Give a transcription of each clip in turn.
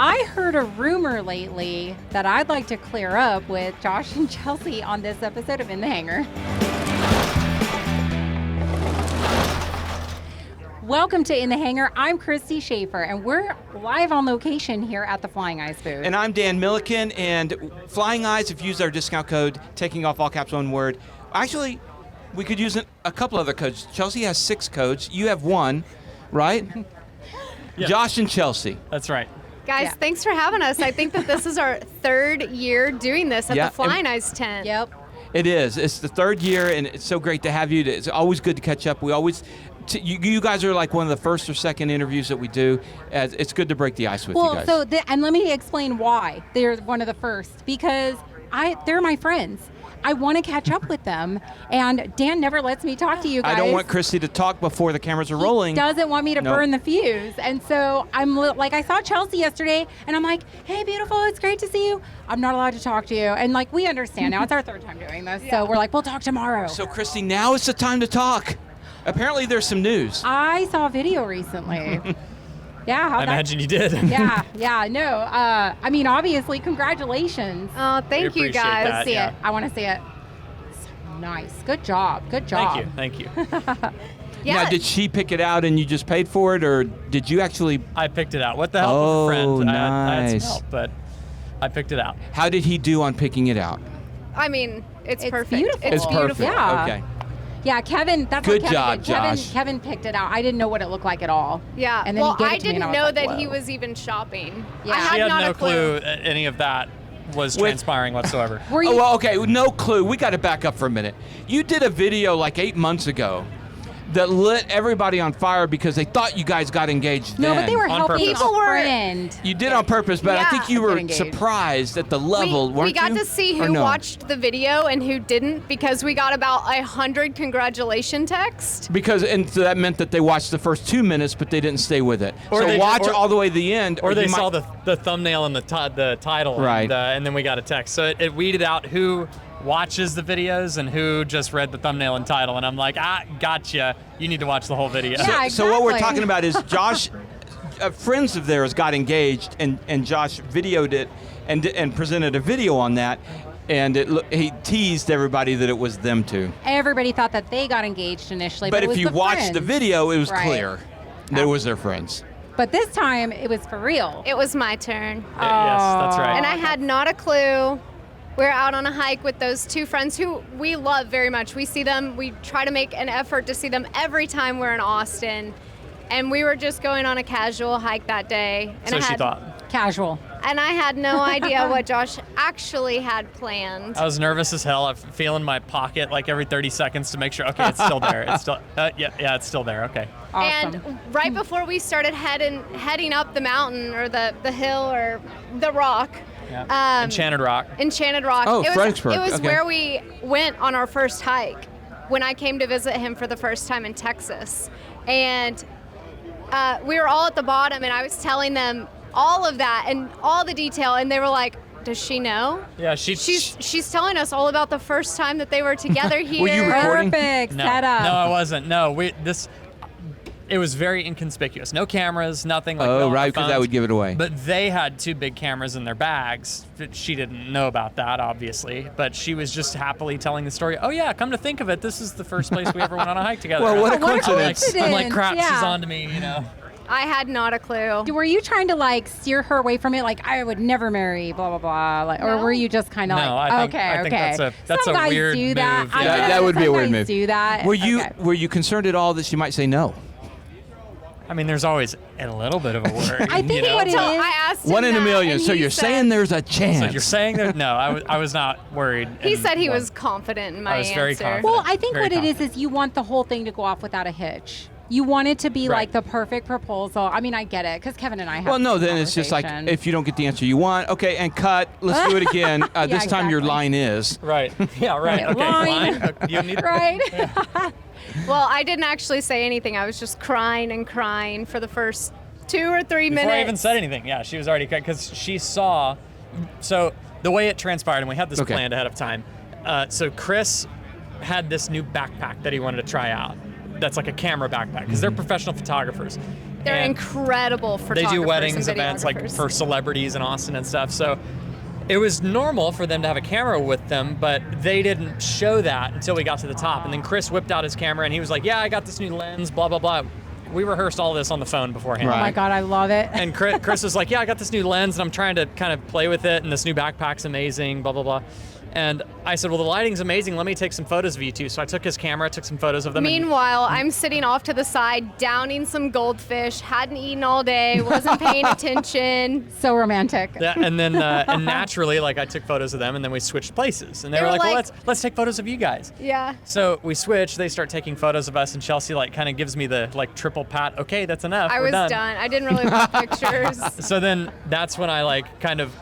I heard a rumor lately that I'd like to clear up with Josh and Chelsea on this episode of In the Hangar. Welcome to In the Hangar. I'm Christy Schaefer, and we're live on location here at the Flying Eyes booth. And I'm Dan Milliken, and Flying Eyes have used our discount code, taking off all caps, one word. Actually, we could use a couple other codes. Chelsea has 6 codes. You have 1, right? Yeah. Josh and Chelsea. That's right. Guys, thanks for having us. I think that this is our 3rd year doing this at Yeah, the Flying Eyes tent. Yep. It is. It's the 3rd year, and it's so great to have you. It's always good to catch up. We always... You guys are like one of the first or second interviews that we do. It's good to break the ice with you guys. And let me explain why they're one of the first. Because they're my friends. I want to catch up with them, and Dan never lets me talk to you guys. I don't want Christy to talk before the cameras are rolling. He doesn't want me to burn the fuse, and so I'm like, I saw Chelsea yesterday, and I'm like, hey, beautiful, it's great to see you. I'm not allowed to talk to you, and like we understand now. It's our 3rd time doing this, so we're like, we'll talk tomorrow. So Christy, now is the time to talk. Apparently, there's some news. I saw a video recently. Yeah, I imagine you did. No. I mean, obviously, congratulations. Oh, thank you, guys. Let's see it. I want to see it. So nice. Good job. Thank you. Yeah. Now, did she pick it out and you just paid for it, or did you actually? I picked it out. What the help of a friend. I had some Nice. help, but I picked it out. How did he do on picking it out? I mean, it's perfect. Beautiful. It's perfect. beautiful. Yeah. Okay. Yeah, Kevin, that's Good what Kevin job, did. Josh. Kevin picked it out. I didn't know what it looked like at all. Yeah. And then well, he gave I it to me, and didn't I was know like, that he whoa. was even shopping. Yeah. I had She had not no a clue. any of that was With- transpiring whatsoever. Were you? Oh, well, okay, no clue. We got to back up for a minute. You did a video like 8 months ago that lit everybody on fire because they thought you guys got engaged no, then. but they were On helping purpose. a People were- friend. You did on purpose, but I think Yeah. you were Get engaged. surprised at the level, weren't we got you? to see Or who no? watched the video and who didn't because we got about 100 congratulation texts. And so that meant that they watched the first 2 minutes, but they didn't stay with it. Or so they- watch or- all the way to the end. Or they you saw might- the thumbnail and the title, Right. and then we got a text. So it weeded out who watches the videos and who just read the thumbnail and title. And I'm like, gotcha. You need to watch the whole video. Yeah, So what we're exactly. talking about is Josh, friends of theirs got engaged, and Josh videoed it and presented a video on that, and he teased everybody that it was them two. Everybody thought that they got engaged initially, but it But was if you the watched friends. the video, it was Right. clear that it was their friends. But this time, it was for real. It was my turn. Yes, that's right. And I had not a clue. We're out on a hike with those 2 friends who we love very much. We see them, we try to make an effort to see them every time we're in Austin. And we were just going on a casual hike that day. And So I she had, thought. Casual. And I had no idea what Josh actually had planned. I was nervous as hell. I'm feeling my pocket like every 30 seconds to make sure, okay, it's still there. It's still, yeah, it's still there. Okay. Awesome. And right before we started heading up the mountain or the hill or the rock, Yeah. Enchanted Rock. Enchanted Rock. Oh, it Fredericksburg, was okay. where we went on our first hike when I came to visit him for the first time in Texas. And we were all at the bottom, and I was telling them all of that and all the detail, and they were like, does she know? Yeah, She's telling us all about the first time that they were together here. Were you recording? Perfect No, setup. no, I wasn't. No, it was very inconspicuous. No cameras, nothing like that. Oh, on right, the because that phones. would give it away. But they had 2 big cameras in their bags. She didn't know about that, obviously. But she was just happily telling the story. Oh, yeah, come to think of it, this is the first place we ever went on a hike together. Well, what a What a coincidence. I'm like, coincidence, crap, she's yeah. on to me, you know. I had not a clue. Were you trying to like steer her away from it? Like, I would never marry, blah, blah, blah. Like, or No. were you just kind of No, like, I think okay. that's Some a guys weird do that. move, I yeah. know That would be a some weird guys move. do that. Were you Okay. concerned at all that she might say no? I mean, there's always a little bit of a worry. I think you know? what it So is- I asked him 1 in a that, million. and So he you're said- saying there's a So chance. you're saying that? No, I was not worried. He and said he well, was confident in my I was very answer. confident. Well, I think Very what it confident. is you want the whole thing to go off without a hitch. You want it to be Right. like the perfect proposal. I mean, I get it, because Kevin and I have Well, no, this then it's just like, conversation. if you don't get the answer you want, okay, and cut. Let's do it again. This time your exactly. line is. Right. Yeah, right. Right, Okay, line. line. You need Right? Well, I didn't actually say anything. I was just crying and crying for the first 2 or 3 minutes. Before I even said anything, yeah, she was already because she saw. So the way it transpired, and we had this Okay. planned ahead of time. So Chris had this new backpack that he wanted to try out. That's like a camera backpack because they're professional photographers, They're And incredible they photographers. do weddings, and events like videographers. for celebrities in Austin and stuff. So it was normal for them to have a camera with them, but they didn't show that until we got to the top. And then Chris whipped out his camera and he was like, yeah, I got this new lens, blah, blah, blah. We rehearsed all this on the phone beforehand. Oh my God, I love it. And Chris was like, yeah, I got this new lens and I'm trying to kind of play with it, and this new backpack's amazing, blah, blah, blah. And I said, well, the lighting's amazing. Let me take some photos of you two. So I took his camera, took some photos of them. Meanwhile, I'm sitting off to the side, downing some goldfish, hadn't eaten all day, wasn't paying attention. So romantic. Yeah, and then and naturally, like, I took photos of them, and then we switched places. And they were like, well, let's take photos of you guys. Yeah. So we switch. They start taking photos of us, and Chelsea like kind of gives me the like triple pat. Okay, that's enough. I We're was done. done. I didn't really want pictures. So then that's when I like kind of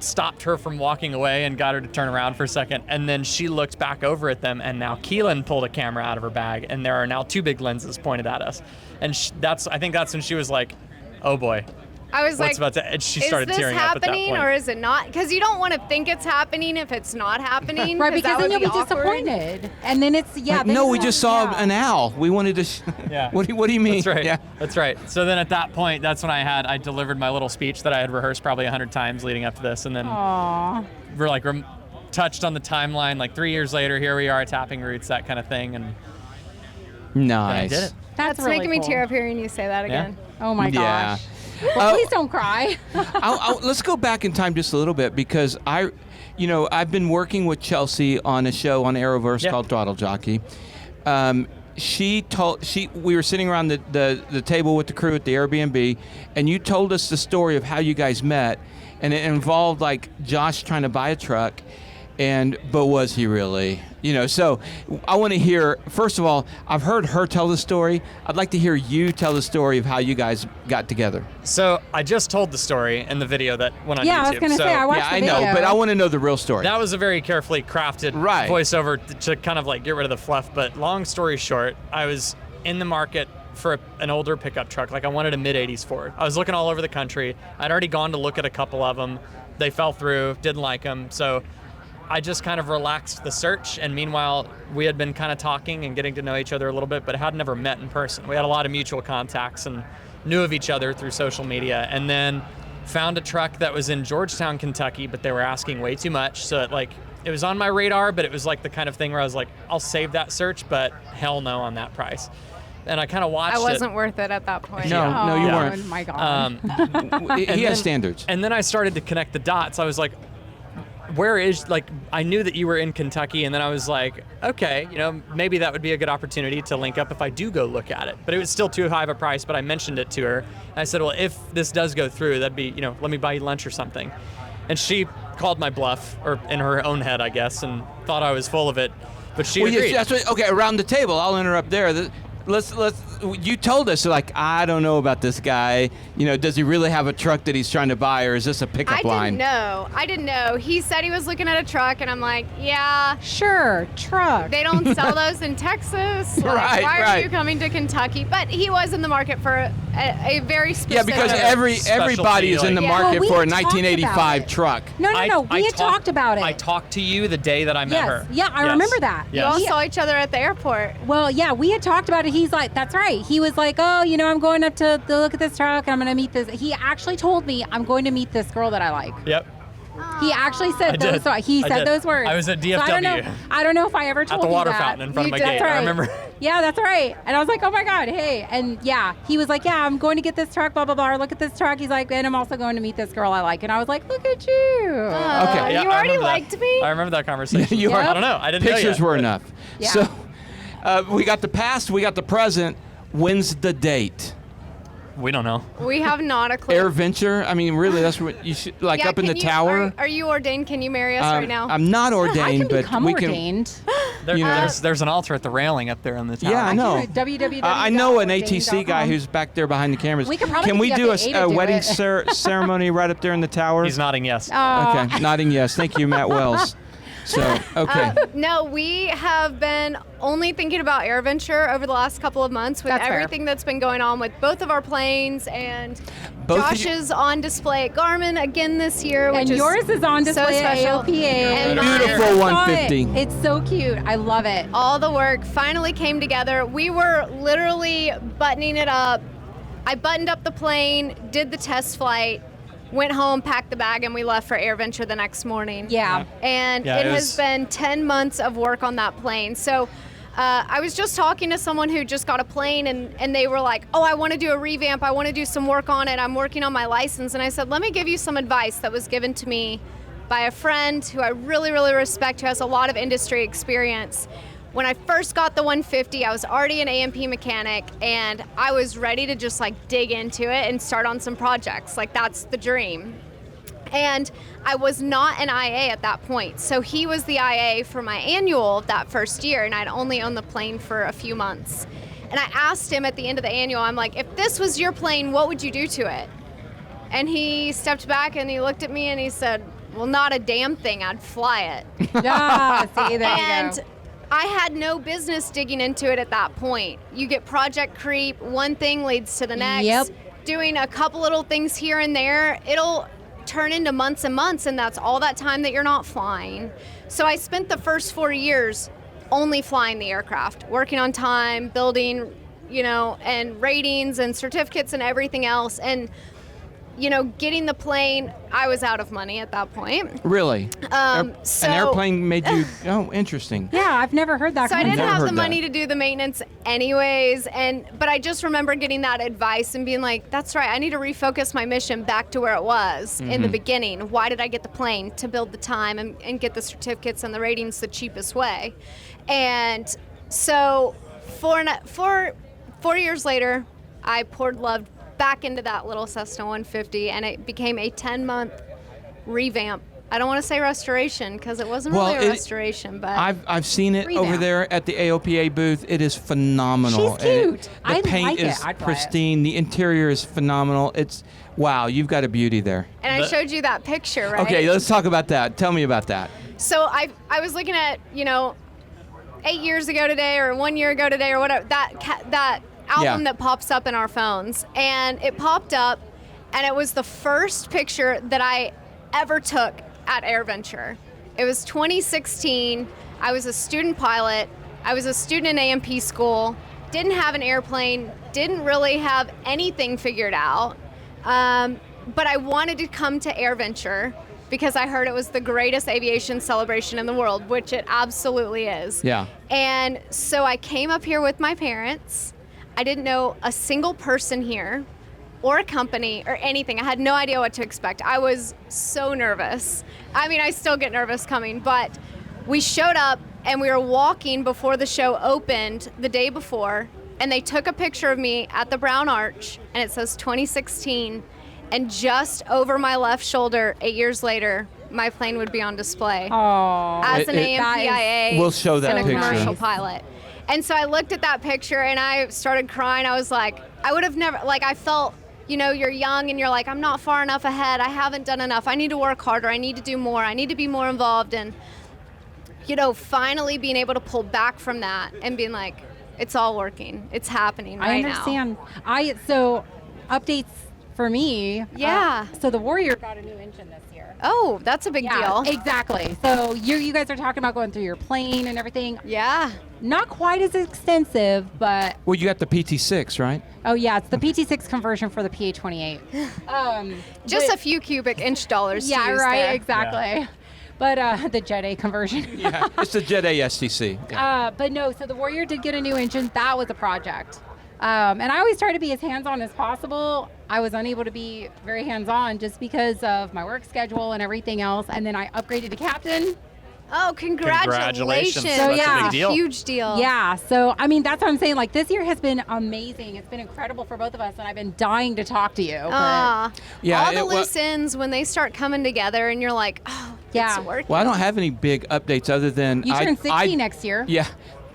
stopped her from walking away and got her to turn around for a second. And then she looked back over at them, and now Keelan pulled a camera out of her bag, and there are now 2 big lenses pointed at us. And I think that's when she was like, oh boy. I was What's like, about to, and she is started this tearing up at that happening point. or is it not? Because you don't want to think it's happening if it's not happening. Right, because that then would you'll be awkward. disappointed. And then it's, Like, no, we just saw an owl. We wanted to. Yeah. What do you mean? That's right. Yeah. That's right. So then at that point, that's when I delivered my little speech that I had rehearsed probably 100 times leading up to this. And then Aww. we're like, touched on the timeline, like 3 years later, here we are tapping roots, that kind of thing. And Nice. I did it. That's It's really making me cool. tear up hearing you say that again. Oh my Yeah. gosh. Well, please don't cry. Let's go back in time just a little bit, because I've been working with Chelsea on a show on Arrowverse called Throttle Jockey. We were sitting around the table with the crew at the Airbnb, and you told us the story of how you guys met, and it involved like Josh trying to buy a truck, but was he really? So I want to hear, first of all, I've heard her tell the story. I'd like to hear you tell the story of how you guys got together. So I just told the story in the video that went on YouTube. Yeah, I was going to say, I watched Yeah, the I video. know, but I want to know the real story. That was a very carefully crafted voiceover to kind of like get rid of the fluff. But long story short, I was in the market for an older pickup truck. Like I wanted a mid-'80s Ford. I was looking all over the country. I'd already gone to look at a couple of them. They fell through, didn't like them. So I just kind of relaxed the search, and meanwhile, we had been kind of talking and getting to know each other a little bit, but had never met in person. We had a lot of mutual contacts and knew of each other through social media, and then found a truck that was in Georgetown, Kentucky, but they were asking way too much. So it was on my radar, but it was like the kind of thing where I was like, I'll save that search, but hell no on that price. And I kind of watched it. I wasn't worth it at that point. No, you weren't. Oh my God. He has standards. And then I started to connect the dots. I was like, I knew that you were in Kentucky, and then I was like, okay, maybe that would be a good opportunity to link up if I do go look at it. But it was still too high of a price, but I mentioned it to her. And I said, well, if this does go through, that'd be, let me buy you lunch or something. And she called my bluff, or in her own head, I guess, and thought I was full of it. But she agreed. Okay, around the table, I'll interrupt there. You told us, like, I don't know about this guy. Does he really have a truck that he's trying to buy, or is this a pickup line? I didn't know. He said he was looking at a truck, and I'm like, yeah. Sure, truck. They don't sell those in Texas. Like, why are you coming to Kentucky? But he was in the market for a very specific. Yeah, because everybody is in the market for a 1985 truck. No. We had talked about it. I talked to you the day that I met her. Yeah, I remember that. You all saw each other at the airport. Well, yeah, we had talked about it. He's like, that's right. He was like, oh, I'm going up to look at this truck, and I'm going to meet this. He actually told me, I'm going to meet this girl that I like. Yep. He actually said those. He said those words. I was at DFW. So I don't know if I ever told at the you water that. fountain in front of my That's gate. right. I remember. Yeah, that's right. And I was like, oh my God, hey. And yeah, he was like, yeah, I'm going to get this truck, blah, blah, blah. Look at this truck. He's like, and I'm also going to meet this girl I like. And I was like, look at you. Okay. Yeah, you already liked me? I remember that conversation. You I don't know. I didn't Pictures know yet. were enough. Yeah. So we got the past, we got the present. When's the date? We don't know. We have not a clue. Air Venture? I mean, really, that's what you should, like, up in the tower? Are you ordained? Can you marry us right now? I'm not ordained, I can but become we ordained. There's an altar at the railing up there on the tower. Yeah, I know. www. I know an ATC guy who's back there behind the cameras. We could probably Can we get do the A to a do wedding it. ceremony right up there in the tower? He's nodding yes. Okay, nodding yes. Thank you, Matt Wells. So, okay. No, we have been only thinking about Air Venture over the last couple of months with That's fair. everything that's been going on with both of our planes, and Both of you- Josh's on display at Garmin again this year, which And is yours is on display so at special. AOPA. And Beautiful I saw 150. it. It's so cute. I love it. all the work finally came together. We were literally buttoning it up. I buttoned up the plane, did the test flight, went home, packed the bag, and we left for AirVenture the next morning. Yeah. And it has been 10 months of work on that plane. So I was just talking to someone who just got a plane, and they were like, oh, I want to do a revamp. I want to do some work on it. I'm working on my license. And I said, let me give you some advice that was given to me by a friend who I really, really respect, who has a lot of industry experience. When I first got the 150, I was already an A&P mechanic, and I was ready to just like dig into it and start on some projects. Like, that's the dream. And I was not an IA at that point. So he was the IA for my annual that first year, and I'd only owned the plane for a few months. And I asked him at the end of the annual, I'm like, if this was your plane, what would you do to it? And he stepped back and he looked at me and he said, well, not a damn thing, I'd fly it. Yeah, see, there And you go. I had no business digging into it at that point. You get project creep, one thing leads to the next. Yep. Doing a couple little things here and there, it'll turn into months and months, and that's all that time that you're not flying. So I spent the first 4 years only flying the aircraft, working on time, building, and ratings and certificates and everything else. And getting the plane, I was out of money at that point. Really? An So airplane made you, oh, interesting. Yeah, I've never heard that. So I concept. didn't have heard the money to do the maintenance anyways, but I just remember getting that advice and being like, that's right, I need to refocus my mission back to where it was in the beginning. Why did I get the plane? To build the time and get the certificates and the ratings the cheapest way. And so 4 years later, I poured love back into that little Cessna 150, and it became a 10-month revamp. I don't want to say restoration because it wasn't really a restoration, but I've seen it Revamp. over there at the AOPA booth. It is phenomenal. She's cute. The I paint like it. is I'd buy it. pristine. The interior is phenomenal. It's wow. You've got a beauty there. and I showed you that picture, right? Okay, let's talk about that. Tell me about that. So I was looking at 8 years ago today or 1 year ago today or whatever that album that pops up in our phones, and it popped up, and it was the first picture that I ever took at AirVenture. It was 2016. I was a student pilot. I was a student in A&P school. Didn't have an airplane. Didn't really have anything figured out. But I wanted to come to AirVenture because I heard it was the greatest aviation celebration in the world, which it absolutely is. Yeah. And so I came up here with my parents. I didn't know a single person here or a company or anything. I had no idea what to expect. I was so nervous. I mean, I still get nervous coming, but we showed up and we were walking before the show opened the day before, and they took a picture of me at the Brown Arch, and it says 2016, and just over my left shoulder, 8 years later, my plane would be on display Oh, as an that is- AMPIA We'll show that and a picture. commercial pilot. And so I looked at that picture and I started crying. I was like, I would have never, I felt, you're young and you're like, I'm not far enough ahead. I haven't done enough. I need to work harder. I need to do more. I need to be more involved. And, finally being able to pull back from that and being like, it's all working. It's happening right now. I understand. So updates for me. Yeah. So the Warrior got a new engine this year. Oh, that's a big deal. Exactly. So you guys are talking about going through your plane and everything. Yeah. Not quite as extensive, but Well, you got the PT6, right? oh yeah, it's the PT6 conversion for the PA28. Just a few cubic inch dollars. Yeah, to use right. there. Exactly. But the Jet A conversion. Yeah. It's the Jet A STC. Yeah. But no, so the Warrior did get a new engine. That was a project. And I always try to be as hands-on as possible. I was unable to be very hands-on just because of my work schedule and everything else. And then I upgraded to captain. Oh, congratulations. So, That's a big deal. Huge deal. Yeah, so I mean, that's what I'm saying. Like, this year has been amazing. It's been incredible for both of us, and I've been dying to talk to you. but- Yeah, all the it wa- loose ends when they start coming together and you're like, oh, Yeah. it's working. Well, I don't have any big updates other than You turn 60 next year. Yeah.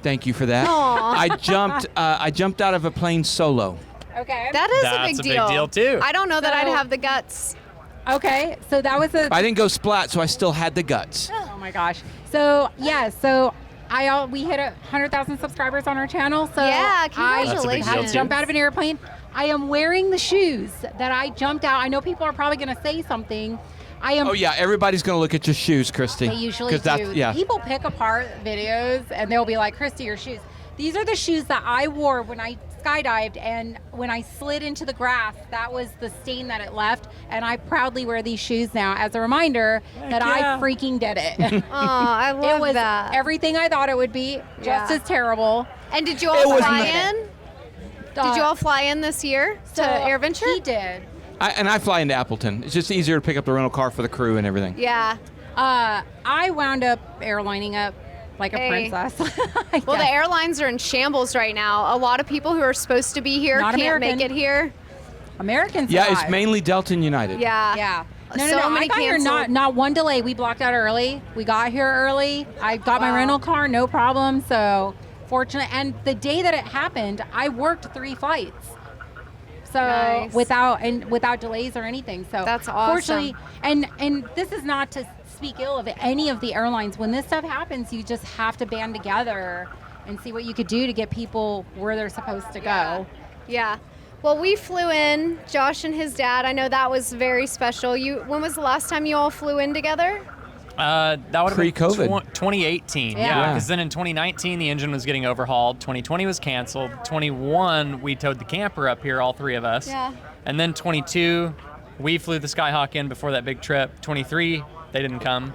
Thank you for that. Aw. I jumped out of a plane solo. Okay. That is That's a big deal. too. I don't know that I'd So- have the guts. Okay, so that was a. I didn't go splat, so I still had the guts. Oh my gosh. So yeah, we hit 100,000 subscribers on our channel. So Yeah, I congratulations. had to jump out of an airplane. I am wearing the shoes that I jumped out. I know people are probably going to say something. I am. Oh yeah, everybody's gonna look at your shoes, Christy. They usually 'Cause that's- do. Yeah. People pick apart videos and they'll be like, Christy, your shoes. These are the shoes that I wore when I skydived, and when I slid into the grass, that was the stain that it left, and I proudly wear these shoes now as a reminder that yeah. I freaking did it. Oh, I love It was that. everything I thought it would be, just as terrible. And did you all fly not. in? Did you all fly in this year to AirVenture? He did. I fly into Appleton. It's just easier to pick up the rental car for the crew and everything. Yeah. I wound up airlining up like a princess. Well, the airlines are in shambles right now. A lot of people who are supposed to be here Not can't American. make it here. Americans. Yeah, survive. it's mainly Delta and United. Yeah. Yeah. No, So no, no. many I got here canceled. not one delay. We blocked out early. We got here early. I got my Wow. rental car, no problem. So fortunate. And the day that it happened, I worked 3 flights. So Nice. without delays or anything. So That's awesome. Fortunately, and this is not to speak ill of any of the airlines. When this stuff happens, you just have to band together and see what you could do to get people where they're supposed to go. Yeah. Well, we flew in, Josh and his dad. I know that was very special. When was the last time you all flew in together? That would have Pre-COVID. been 2018. Yeah. Yeah, because then in 2019 the engine was getting overhauled. 2020 was canceled. 21 we towed the camper up here, all 3 of us. Yeah. And then 22 we flew the Skyhawk in before that big trip. 23 they didn't come.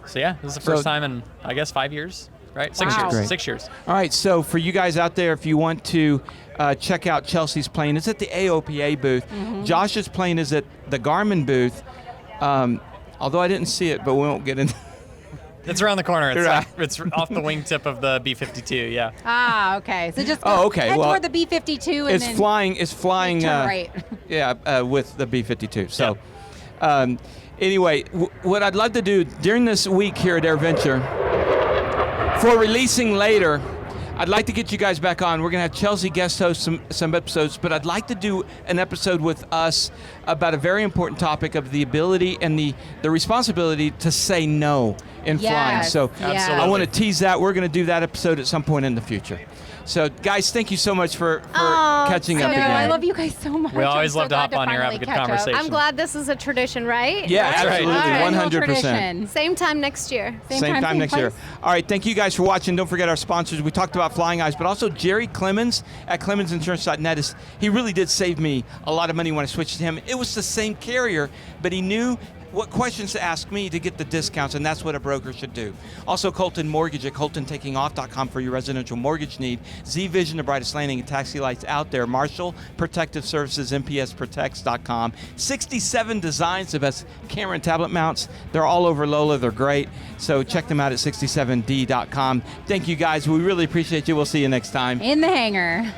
So yeah, this is the first time in I guess 5 years, right? 6 Wow. years. Great. 6 years. All right, so for you guys out there, if you want to check out Chelsea's plane, it's at the AOPA booth. Josh's plane is at the Garmin booth. Although I didn't see it, but we won't get into. It's around the corner. It's Right. it's off the wingtip of the B-52. Yeah. Ah, okay. So just Oh, okay. head Well, toward the B-52 and It's then flying. It's flying. turn right. Yeah, with the B-52. So, anyway, what I'd love to do during this week here at AirVenture, for releasing later, I'd like to get you guys back on. We're going to have Chelsea guest host some episodes, but I'd like to do an episode with us about a very important topic of the ability and the responsibility to say no in flying. Yes, So yes. I want to tease that. We're going to do that episode at some point in the future. So, guys, thank you so much for catching So up good. again. I love you guys so much. We always I'm so love to glad hop on here and have a finally good catch up. conversation. I'm glad this is a tradition, right? Yeah, That's right. absolutely, All right. 100%. Tradition. Same time next year. Same time next year. place. All right, thank you guys for watching. Don't forget our sponsors. We talked about Flying Eyes, but also Jerry Clemens at ClemensInsurance.net. He really did save me a lot of money when I switched to him. It was the same carrier, but he knew what questions to ask me to get the discounts, and that's what a broker should do. Also, Colton Mortgage at ColtonTakingOff.com for your residential mortgage need. Z-Vision, the brightest landing and taxi lights out there. Marshall Protective Services, MPSProtects.com. 67 designs, the best camera and tablet mounts. They're all over Lola. They're great. So check them out at 67D.com. Thank you, guys. We really appreciate you. We'll see you next time. In the hangar.